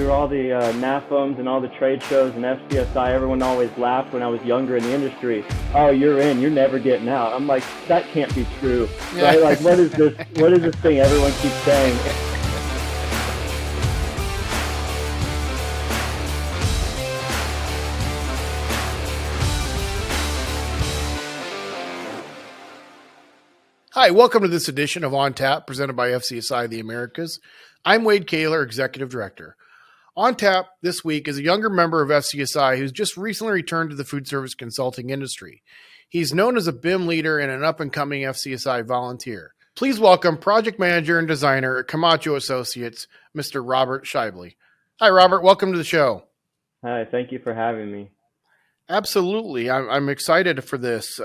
through all the NAFMs and all the trade shows and FCSI, everyone always laughed when I was younger in the industry. Oh, you're in, you're never getting out. I'm like, that can't be true. Right? Like, what is this? What is this thing everyone keeps saying? Hi, welcome to this edition of On Tap, presented by FCSI The Americas. I'm Wade Kaler, Executive Director. On Tap this week is a younger member of FCSI who's just recently returned to the food service consulting industry. He's known as a BIM leader and an up-and-coming FCSI volunteer. Please welcome Project Manager and Designer at Camacho Associates, Mr. Robert Scheibly. Hi, Robert. Welcome to the show. Hi, thank you for having me. Absolutely. I'm excited for this.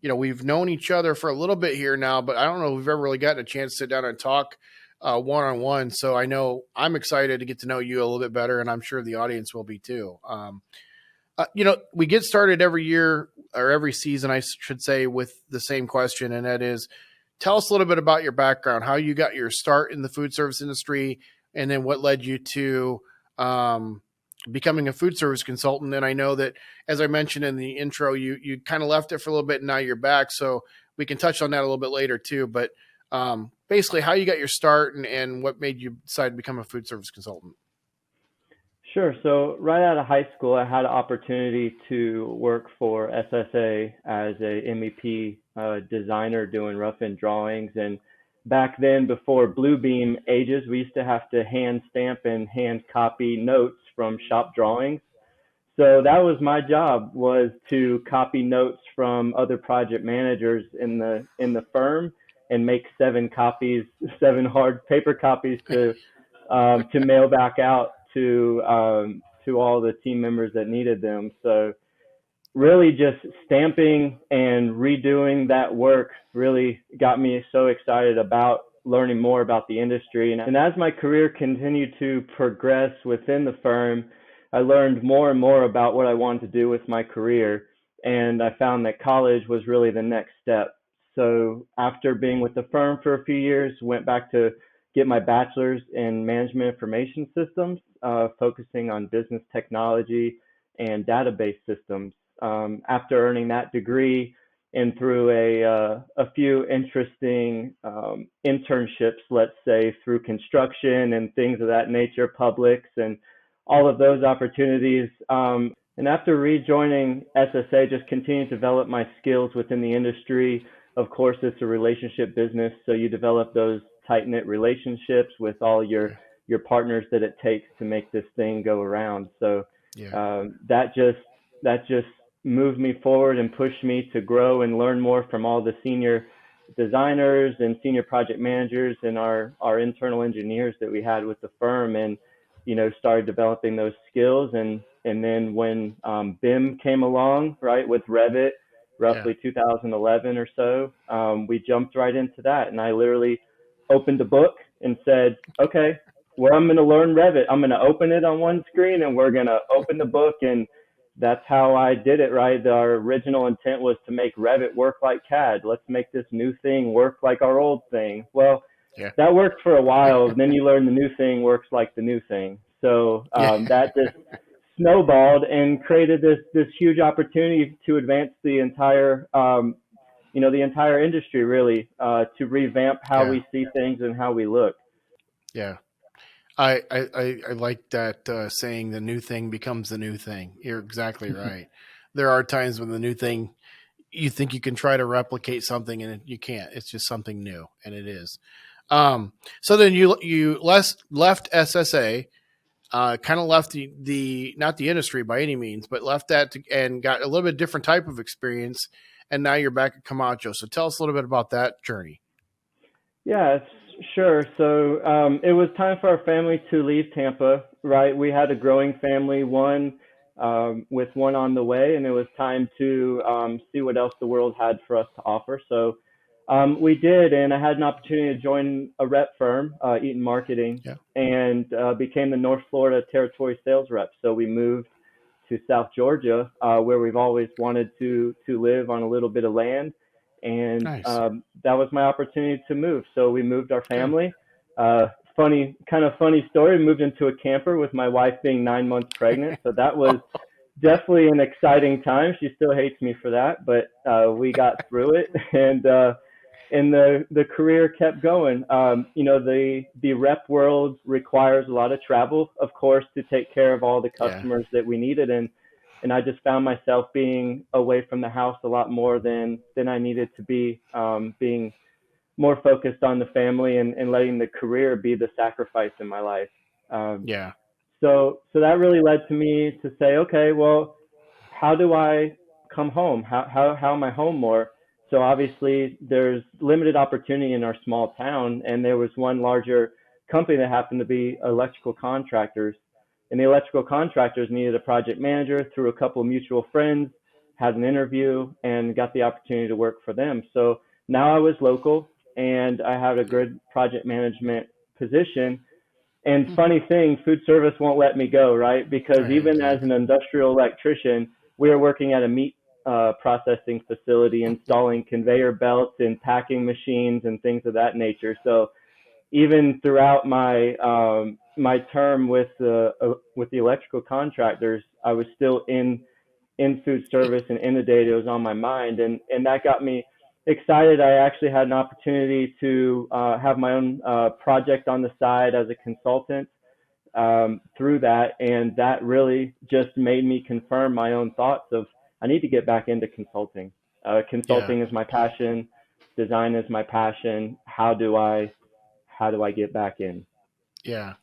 We've known each other for a little bit here now, but I don't know if we've ever really gotten a chance to sit down and talk one-on-one. So I know I'm excited to get to know you a little bit better, and I'm sure the audience will be too. We get started every year or every season, I should say, with the same question, and that is, tell us a little bit about your background, how you got your start in the food service industry, and then what led you to becoming a food service consultant. And I know that, as I mentioned in the intro, you kind of left it for a little bit and now you're back. So we can touch on that a little bit later too. But basically how you got your start and what made you decide to become a food service consultant. Sure. So right out of high school, I had an opportunity to work for SSA as a MEP designer doing rough-in drawings. And back then, before Bluebeam ages, we used to have to hand stamp and hand copy notes from shop drawings. So that was my job, was to copy notes from other project managers in the firm and make 7 hard paper copies to mail back out to all the team members that needed them. So really just stamping and redoing that work really got me so excited about learning more about the industry. And as my career continued to progress within the firm, I learned more and more about what I wanted to do with my career. And I found that college was really the next step. So after being with the firm for a few years, went back to get my bachelor's in management information systems, focusing on business technology and database systems. After earning that degree, and through a few interesting internships, let's say, through construction and things of that nature, Publix, and all of those opportunities. And after rejoining SSA, just continued to develop my skills within the industry. Of course, it's a relationship business, so you develop those tight-knit relationships with all your partners that it takes to make this thing go around. So that just moved me forward and pushed me to grow and learn more from all the senior designers and senior project managers and our internal engineers that we had with the firm, and started developing those skills. And then when BIM came along, right, with Revit, roughly 2011 or so, we jumped right into that. And I literally opened a book and said, okay, well, I'm going to learn Revit. I'm going to open it on one screen and we're going to open the book. And that's how I did it, right? Our original intent was to make Revit work like CAD. Let's make this new thing work like our old thing. Well, that worked for a while. And then you learn the new thing works like the new thing. So that just snowballed and created this huge opportunity to advance the entire, the entire industry, really, to revamp how we see things and how we look. Yeah. I like that saying, the new thing becomes the new thing. You're exactly right. There are times when the new thing, you think you can try to replicate something and you can't. It's just something new, and it is. So then you left SSA, kind of left the not the industry by any means, but left that and got a little bit different type of experience, and now you're back at Camacho. So tell us a little bit about that journey. Yeah, sure. So it was time for our family to leave Tampa, right? We had a growing family, with one on the way, and it was time to see what else the world had for us to offer. So we did, and I had an opportunity to join a rep firm, Eaton Marketing, and became the North Florida territory sales rep. So we moved to South Georgia, where we've always wanted to live on a little bit of land. And that was my opportunity to move. So we moved our family, funny story. Moved into a camper with my wife being 9 months pregnant, so that was definitely an exciting time. She still hates me for that, but we got through it, and the career kept going. The rep world requires a lot of travel, of course, to take care of all the Yeah. customers that we needed, and I just found myself being away from the house a lot more than I needed to be, being more focused on the family and letting the career be the sacrifice in my life. Um, Yeah. so that really led to me to say, okay, well, how do I come home? How am I home more? So obviously there's limited opportunity in our small town, and there was one larger company that happened to be electrical contractors, and the electrical contractors needed a project manager through a couple of mutual friends, had an interview, and got the opportunity to work for them. So now I was local, and I had a good project management position. And Hmm. funny thing, food service won't let me go, right? Because Right, even as an exactly. industrial electrician, we are working at a meat processing facility, installing conveyor belts and packing machines and things of that nature. So even throughout my term with the electrical contractors, I was still in food service and inundated. It was on my mind, and that got me excited. I actually had an opportunity to have my own project on the side as a consultant through that, and that really just made me confirm my own thoughts of I need to get back into consulting. Yeah. Consulting is my passion, design is my passion. How do I get back in? Yeah.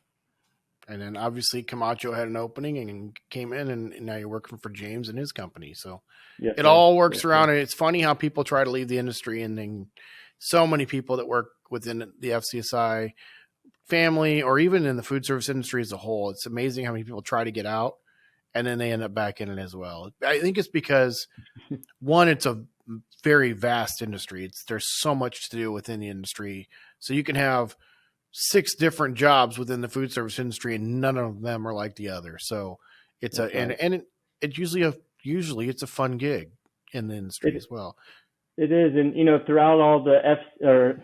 And then obviously Camacho had an opening and came in, and now you're working for James and his company. So Yes, it sir. all works Yes, sir. around. And it's funny how people try to leave the industry, and then so many people that work within the FCSI family or even in the food service industry as a whole. It's amazing how many people try to get out and then they end up back in it as well. I think it's because one, it's a very vast industry. There's so much to do within the industry. So you can have six different jobs within the food service industry and none of them are like the other. So it's That's a right. it's usually it's a fun gig in the industry It as well. It is, and throughout all the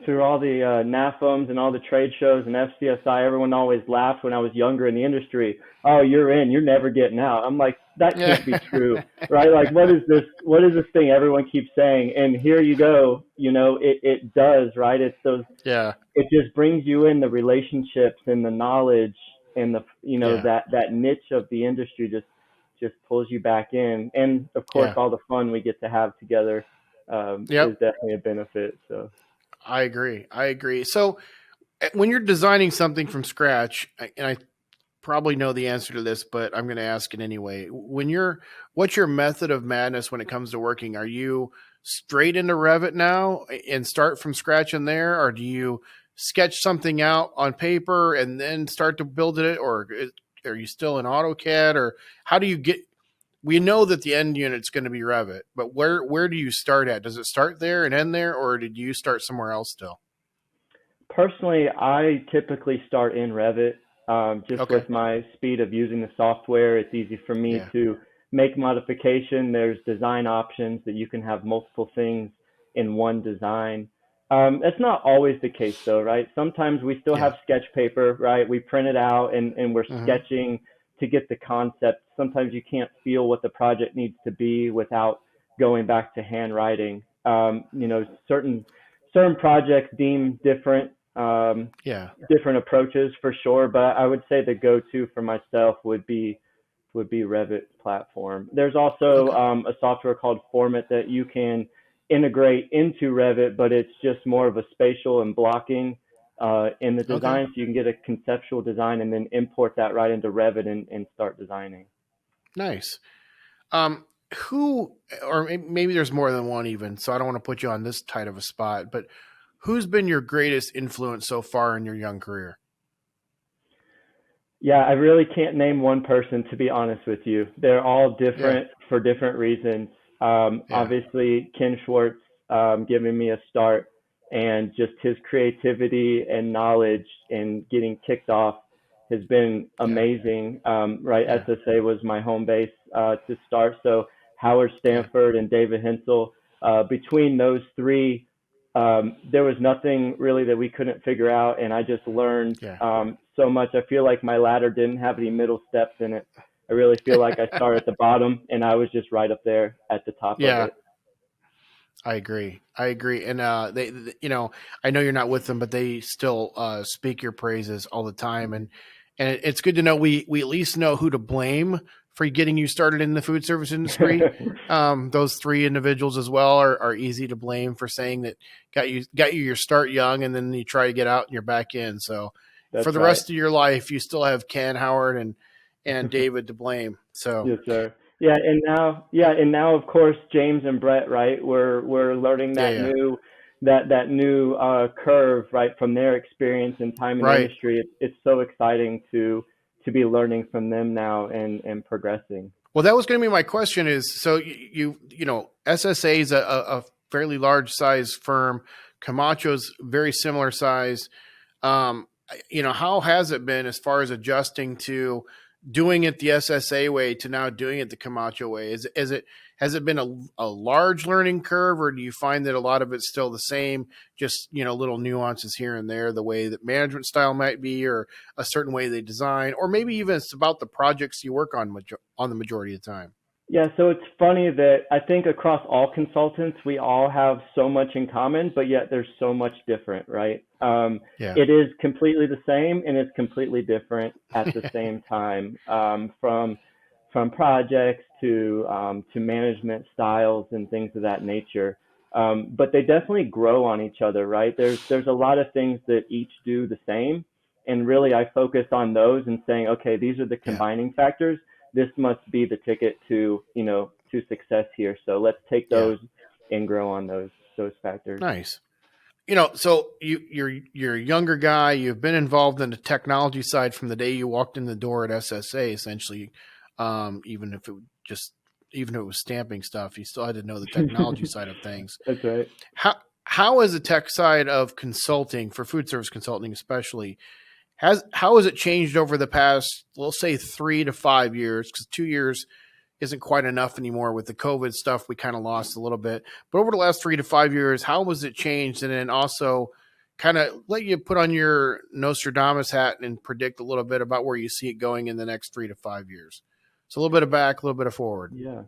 through all the NAFMs and all the trade shows and FCSI, everyone always laughed when I was younger in the industry. Oh, you're in, you're never getting out. I'm like, that Yeah. can't be true, right? Like, what is this? What is this thing everyone keeps saying? And here you go. It does, right? It's those. Yeah. It just brings you in the relationships and the knowledge and the Yeah. that niche of the industry just pulls you back in, and of course Yeah. all the fun we get to have together is Yep. definitely a benefit. So I agree. I agree. So when you're designing something from scratch, and I probably know the answer to this, but I'm going to ask it anyway. What's your method of madness when it comes to working? Are you straight into Revit now and start from scratch in there, or do you sketch something out on paper and then start to build it, or are you still in AutoCAD, or how do you get? We know that the end unit's going to be Revit, but where do you start at? Does it start there and end there, or did you start somewhere else still? personally, I typically start in Revit. Just Okay. with my speed of using the software, it's easy for me Yeah. to make modification. There's design options that you can have multiple things in one design. That's not always the case though, right? Sometimes we still Yeah. have sketch paper, right? We print it out and we're Mm-hmm. sketching to get the concept. Sometimes you can't feel what the project needs to be without going back to handwriting. Certain projects deem Yeah. different approaches for sure, but I would say the go-to for myself would be Revit platform. There's also Okay. a software called Format that you can integrate into Revit, but it's just more of a spatial and blocking in the Okay. design, so you can get a conceptual design and then import that right into Revit and start designing. Nice. Um, who, or maybe there's more than one even, so I don't want to put you on this tight of a spot, but who's been your greatest influence so far in your young career? Yeah, I really can't name one person to be honest with you. They're all Yeah. different for different reasons. Yeah. Obviously, Ken Schwartz giving me a start and just his creativity and knowledge in getting kicked off has been Yeah. amazing. Right, Yeah. SSA was my home base to start. So Howard Yeah. Stanford and David Hensel, between those three, there was nothing really that we couldn't figure out, and I just learned Yeah. so much. I feel like my ladder didn't have any middle steps in it. I really feel like I started at the bottom, and I was just right up there at the top of Yeah. it. I agree. I agree. And I know you're not with them, but they still speak your praises all the time. And it's good to know we at least know who to blame for getting you started in the food service industry. Those three individuals as well are easy to blame for saying that got you your start young, and then you try to get out and you're back in. So for That's the right. rest of your life, you still have Ken, Howard, and David to blame. So Yes, sir. Yeah, and now of course James and Brett, right? We're learning yeah, that yeah, new curve, right, from their experience and time in the right. industry. It's so exciting to be learning from them now and progressing. Well, that was going to be my question. Is so SSA is a fairly large size firm. Camacho's very similar size. Um, how has it been as far as adjusting to doing it the SSA way to now doing it the Camacho way? Has it been a large learning curve, or do you find that a lot of it's still the same, just little nuances here and there, the way that management style might be, or a certain way they design, or maybe even it's about the projects you work on the majority of the time? Yeah, so it's funny that I think across all consultants, we all have so much in common, but yet there's so much different, right? Yeah. It is completely the same and it's completely different at the same time, from projects to management styles and things of that nature. But they definitely grow on each other, right? There's a lot of things that each do the same, and really I focus on those and saying, okay, these are the Yeah. combining factors. This must be the ticket to success here. So let's take Yeah. those and grow on those factors. Nice. So you're a younger guy. You've been involved in the technology side from the day you walked in the door at SSA. Essentially, even if it was stamping stuff, you still had to know the technology side of things. That's right. How is the tech side of consulting for food service consulting, especially, how has it changed over the past, we'll say 3 to 5 years? Because 2 years isn't quite enough anymore with the COVID stuff. We kind of lost a little bit, but over the last 3 to 5 years, how was it changed? And then also kind of let you put on your Nostradamus hat and predict a little bit about where you see it going in the next 3 to 5 years. So a little bit of back, a little bit of forward. Yeah.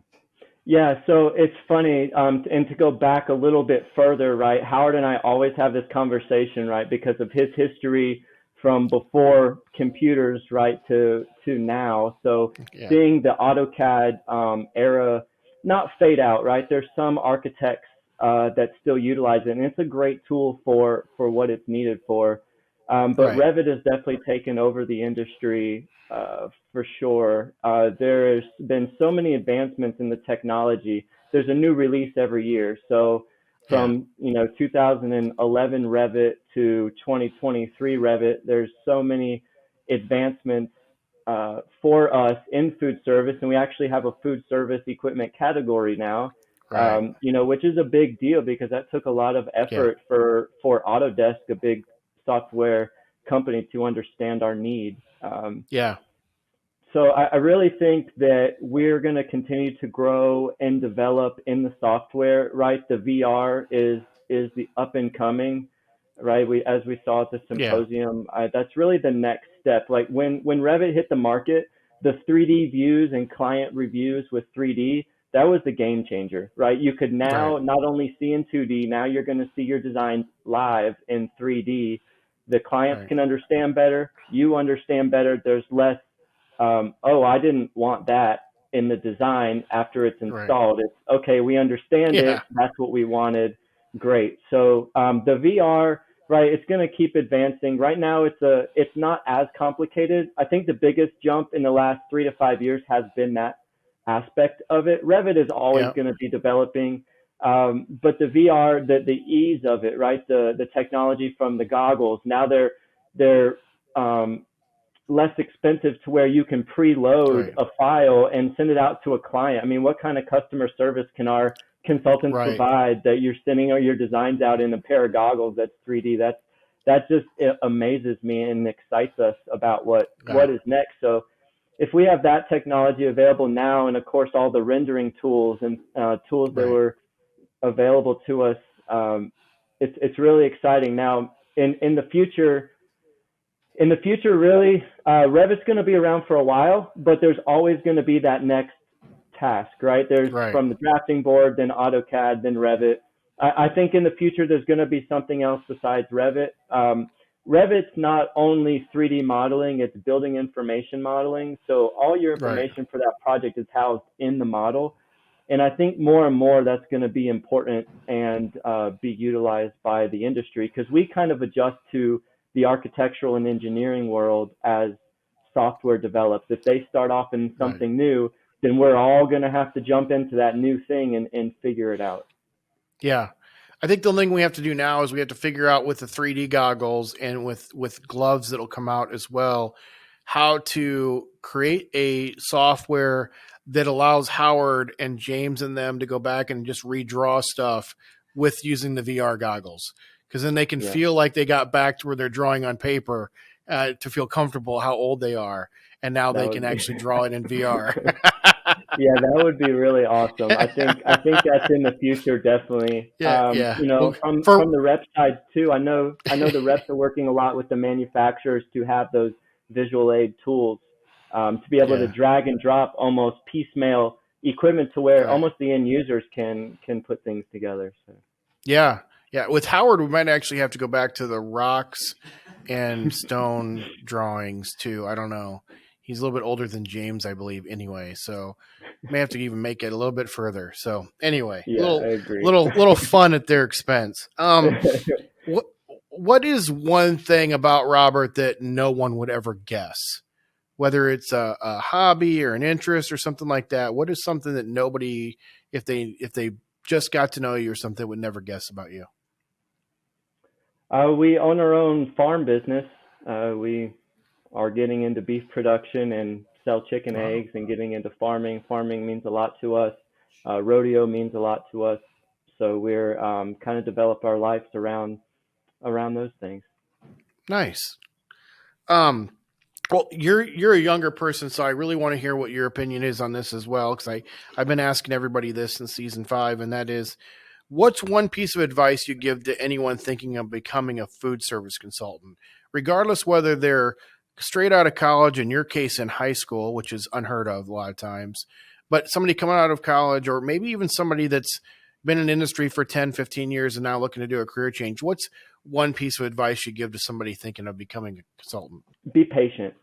Yeah, so it's funny, and to go back a little bit further, right? Howard and I always have this conversation, right, because of his history from before computers, right, to now. So Yeah. seeing the AutoCAD era not fade out, right? There's some architects that still utilize it, and it's a great tool for what it's needed for. But Right. Revit has definitely taken over the industry for sure. There's been so many advancements in the technology. There's a new release every year. So Yeah. from 2011 Revit to 2023 Revit, there's so many advancements for us in food service, and we actually have a food service equipment category now. Right. Which is a big deal because that took a lot of Yeah. effort for Autodesk, a big software company, to understand our need. Yeah. So I really think that we're going to continue to grow and develop in the software, right? The VR is the up and coming, right? As we saw at the Yeah. symposium, that's really the next step. Like when Revit hit the market, the 3D views and client reviews with 3D, that was the game changer, right? You could Right. now not only see in 2D, now you're going to see your designs live in 3D. The clients Right. can understand better, you understand better. There's less oh, I didn't want that in the design after it's Right. installed. It's okay, we understand Yeah. it. That's what we wanted. Great. So the VR, right? It's going to keep advancing. Right now, it's not as complicated. I think the biggest jump in the last 3 to 5 years has been that aspect of it. Revit is always Yeah. going to be developing, but the VR, the ease of it, right? The technology from the goggles. Now they're less expensive to where you can preload Right. a file and send it out to a client. I mean, what kind of customer service can our consultants Right. provide that you're sending your designs out in a pair of goggles that's 3D? That just it amazes me and excites us about what Yeah. is next. So if we have that technology available now, and of course all the rendering tools and tools that Right. were available to us it's really exciting. Now, in the future, really, Revit's going to be around for a while, but there's always going to be that next task, right? There's Right. from the drafting board, then AutoCAD, then Revit. I think in the future there's going to be something else besides Revit. Revit's not only 3D modeling, it's building information modeling. So all your Right. information for that project is housed in the model. And I think more and more that's going to be important and be utilized by the industry because we kind of adjust to the architectural and engineering world as software develops. If they start off in Right. something new, then we're all going to have to jump into that new thing and figure it out. Yeah. I think the thing we have to do now is we have to figure out with the 3D goggles and with gloves that'll come out as well, how to create a software that allows Howard and James and them to go back and just redraw stuff with using the VR goggles. Because then they can Yeah, feel like they got back to where they're drawing on paper to feel comfortable how old they are. And now that they can would be. actually draw it in VR. Yeah, that would be really awesome. I think that's in the future definitely. Yeah. Yeah. You Well, know, from for the rep side too, I know the reps are working a lot with the manufacturers to have those visual aid tools to be able to yeah. drag and drop almost piecemeal equipment to where Right. almost the end users can put things together. So Yeah. Yeah. With Howard, we might actually have to go back to the rocks and stone drawings too. I don't know. He's a little bit older than James, I believe, anyway. So may have to even make it a little bit further. So anyway, yeah, I little agree. little fun at their expense. What what is one thing about Robert that no one would ever guess? Whether it's a hobby or an interest or something like that. What is something that nobody, if they just got to know you or something, would never guess about you? We own our own farm business. We are getting into beef production and sell chicken Wow. eggs and getting into farming. Farming means a lot to us. Rodeo means a lot to us. So we're kind of develop our lives around those things. Nice. Um, well, you're a younger person, so I really want to hear what your opinion is on this as well, because I've been asking everybody this in season 5, and that is, what's one piece of advice you give to anyone thinking of becoming a food service consultant, regardless whether they're straight out of college, in your case in high school, which is unheard of a lot of times, but somebody coming out of college, or maybe even somebody that's been in industry for 10, 15 years and now looking to do a career change. What's one piece of advice you give to somebody thinking of becoming a consultant? Be patient.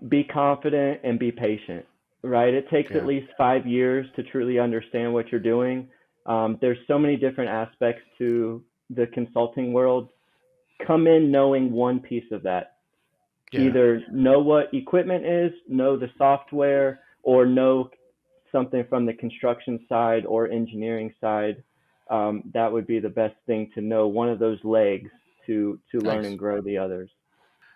Be confident and be patient. Right? It takes at Yeah. least 5 years to truly understand what you're doing. There's so many different aspects to the consulting world. Come in knowing one piece of that. Yeah. Either know what equipment is, know the software, or know something from the construction side or engineering side. That would be the best thing to know. One of those legs to learn Nice. and grow the others.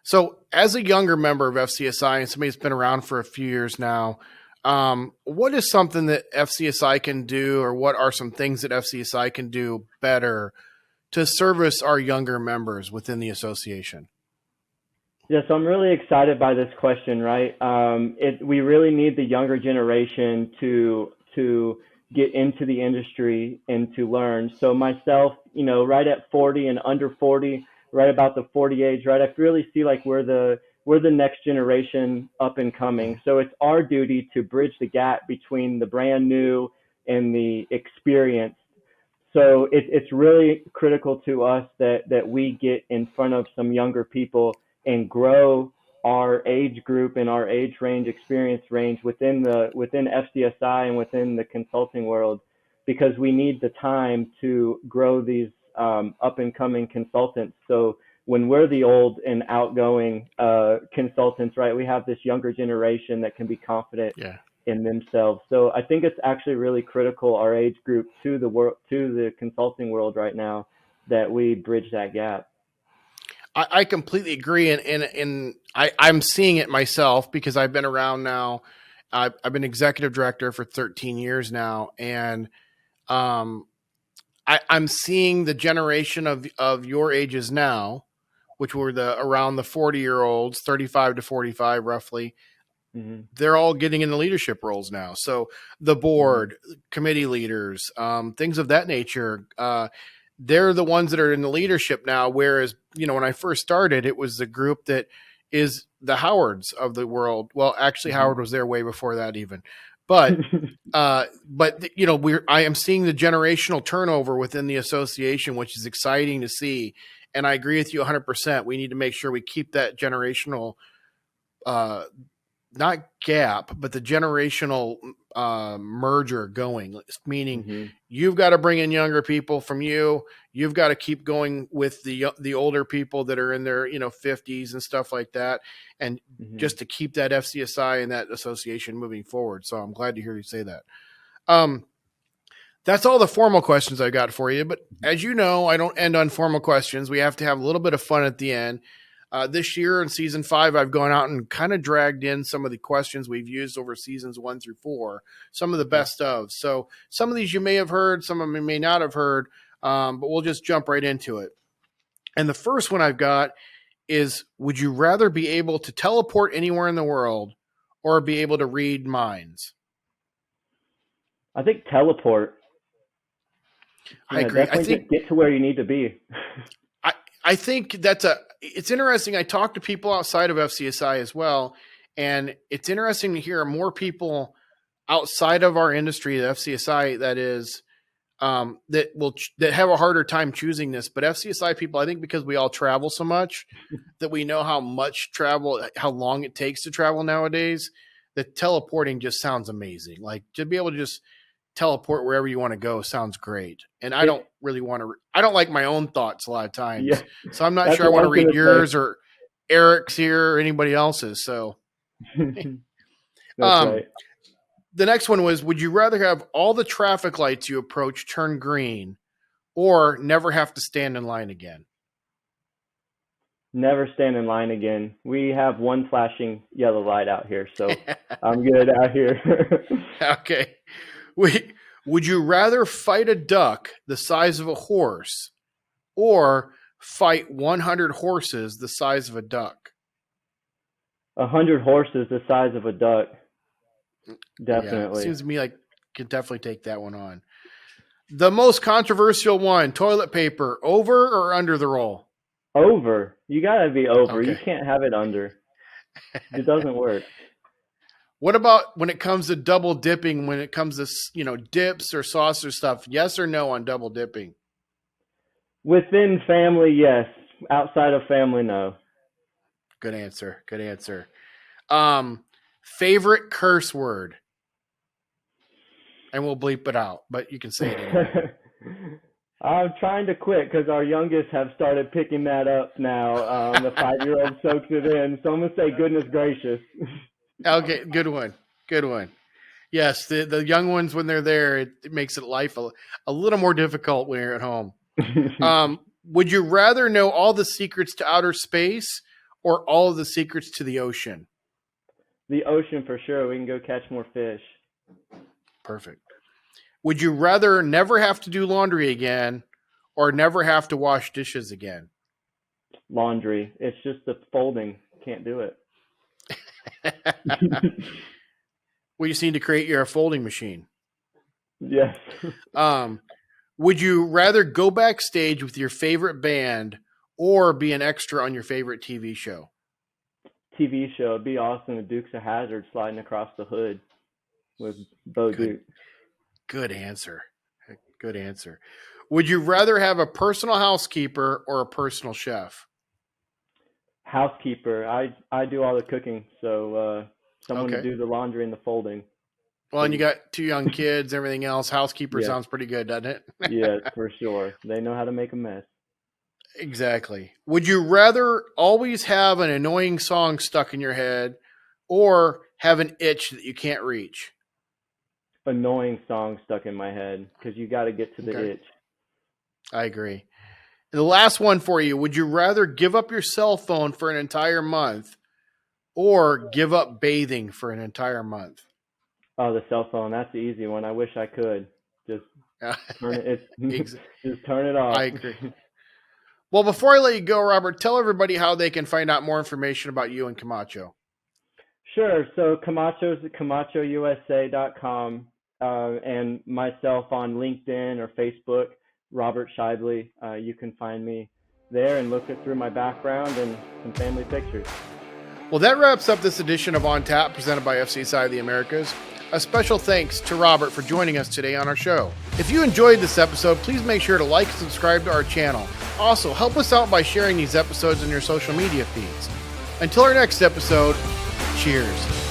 So, as a younger member of FCSI and somebody that's been around for a few years now, what is something that FCSI can do, or what are some things that FCSI can do better to service our younger members within the association? Yeah, so I'm really excited by this question, right? We really need the younger generation to get into the industry and to learn. So myself, right at 40 and under 40, right about the 40 age, right? I really see like we're the next generation up and coming. So it's our duty to bridge the gap between the brand new and the experienced. So it's really critical to us that we get in front of some younger people and grow our age group and our age range, experience range within FCSI and within the consulting world, because we need the time to grow these up and coming consultants. So when we're the old and outgoing consultants, right, we have this younger generation that can be confident Yeah. in themselves. So I think it's actually really critical our age group to the world, to the consulting world right now, that we bridge that gap. I completely agree, and I'm seeing it myself because I've been around now. I've been executive director for 13 years now, and um, I'm seeing the generation of your ages now, which were the around the 40-year olds, 35 to 45 roughly. Hmm. They're all getting into leadership roles now. So the Hmm. board, committee leaders, things of that nature. they're the ones that are in the leadership now. Whereas, when I first started, it was the group that is the Howards of the world. Well, actually, Hmm. Howard was there way before that even. But I am seeing the generational turnover within the association, which is exciting to see. And I agree with you 100%. We need to make sure we keep that generational, uh, not gap, but the generational merger going. Meaning, Hmm. you've got to bring in younger people from you. You've got to keep going with the older people that are in their 50s and stuff like that, and Hmm. just to keep that FCSI and that association moving forward. So I'm glad to hear you say that. Um, that's all the formal questions I got for you. But as you know, I don't end on formal questions. We have to have a little bit of fun at the end. This year in season 5, I've gone out and kind of dragged in some of the questions we've used over seasons 1 through 4, some of the Okay. best of. So some of these you may have heard, some of them you may not have heard, but we'll just jump right into it. And the first one I've got is, would you rather be able to teleport anywhere in the world or be able to read minds? I think teleport. I agree. I Definitely think get to where you need to be. I I think it's interesting. I talk to people outside of FCSI as well, and it's interesting to hear more people outside of our industry, the FCSI, that is, that have a harder time choosing this. But FCSI people, I think, because we all travel so much, that we know how long it takes to travel nowadays, that teleporting just sounds amazing. Like, to be able to just teleport wherever you want to go sounds great. And I don't It, really want to, I don't like my own thoughts a lot of yeah, times. So I'm not that's sure I what I want to was read gonna say. yours or Eric's here or anybody else's. So, That's um, right. the next one was, would you rather have all the traffic lights you approach turn green or never have to stand in line again? Never stand in line again. We have one flashing yellow light out here, so I'm good out here. Okay. We, would you rather fight a duck the size of a horse or fight 100 horses the size of a duck? 100 horses the size of a duck. Yeah, it Definitely. seems to me like could definitely take that one on. The most controversial one, toilet paper, over or under the roll? Over. You gotta be over. You Okay. can't have it under. It doesn't work. What about when it comes to double dipping, when it comes to, dips or sauce or stuff? Yes or no on double dipping? Within family, yes. Outside of family, no. Good answer. Good answer. Um, Favorite curse word? And we'll bleep it out, but you can say it anyway. I'm trying to quit because our youngest have started picking that up now. The 5-year-old soaks it in. So I'm gonna say goodness gracious. Okay, good one. Good one. Yes, the young ones, when they're there, it makes it life a little more difficult when you're at home. Would you rather know all the secrets to outer space or all of the secrets to the ocean? The ocean for sure. We can go catch more fish. Perfect. Would you rather never have to do laundry again or never have to wash dishes again? Laundry. It's just the folding. Can't do it. We just need to create your folding machine. Yes. Um, would you rather go backstage with your favorite band or be an extra on your favorite TV show? TV show. It'd be awesome. The Dukes of Hazzard sliding across the hood with Bo Good, Duke. good answer. Good answer. Would you rather have a personal housekeeper or a personal chef? Housekeeper. I do all the cooking, so someone to Okay. do the laundry and the folding, Well, and you please. got 2 young kids, everything else. Housekeeper Yes. sounds pretty good, doesn't it? Yes, for sure. They know how to make a mess. Exactly. Would you rather always have an annoying song stuck in your head or have an itch that you can't reach? Annoying song stuck in my head because you got to get to the Okay. itch. I agree. And the last one for you, would you rather give up your cell phone for an entire month or give up bathing for an entire month? Oh, the cell phone. That's the easy one. I wish I could just turn it. It's Ex- just turn it off. I agree. Well, before I let you go, Robert, tell everybody how they can find out more information about you and Camacho. Sure. So Camacho's at CamachoUSA.com, and myself on LinkedIn or Facebook. Robert Scheibly. You can find me there and look through my background and some family pictures. Well, that wraps up this edition of On Tap presented by FCSI The Americas. A special thanks to Robert for joining us today on our show. If you enjoyed this episode, please make sure to like and subscribe to our channel. Also, help us out by sharing these episodes in your social media feeds. Until our next episode, cheers.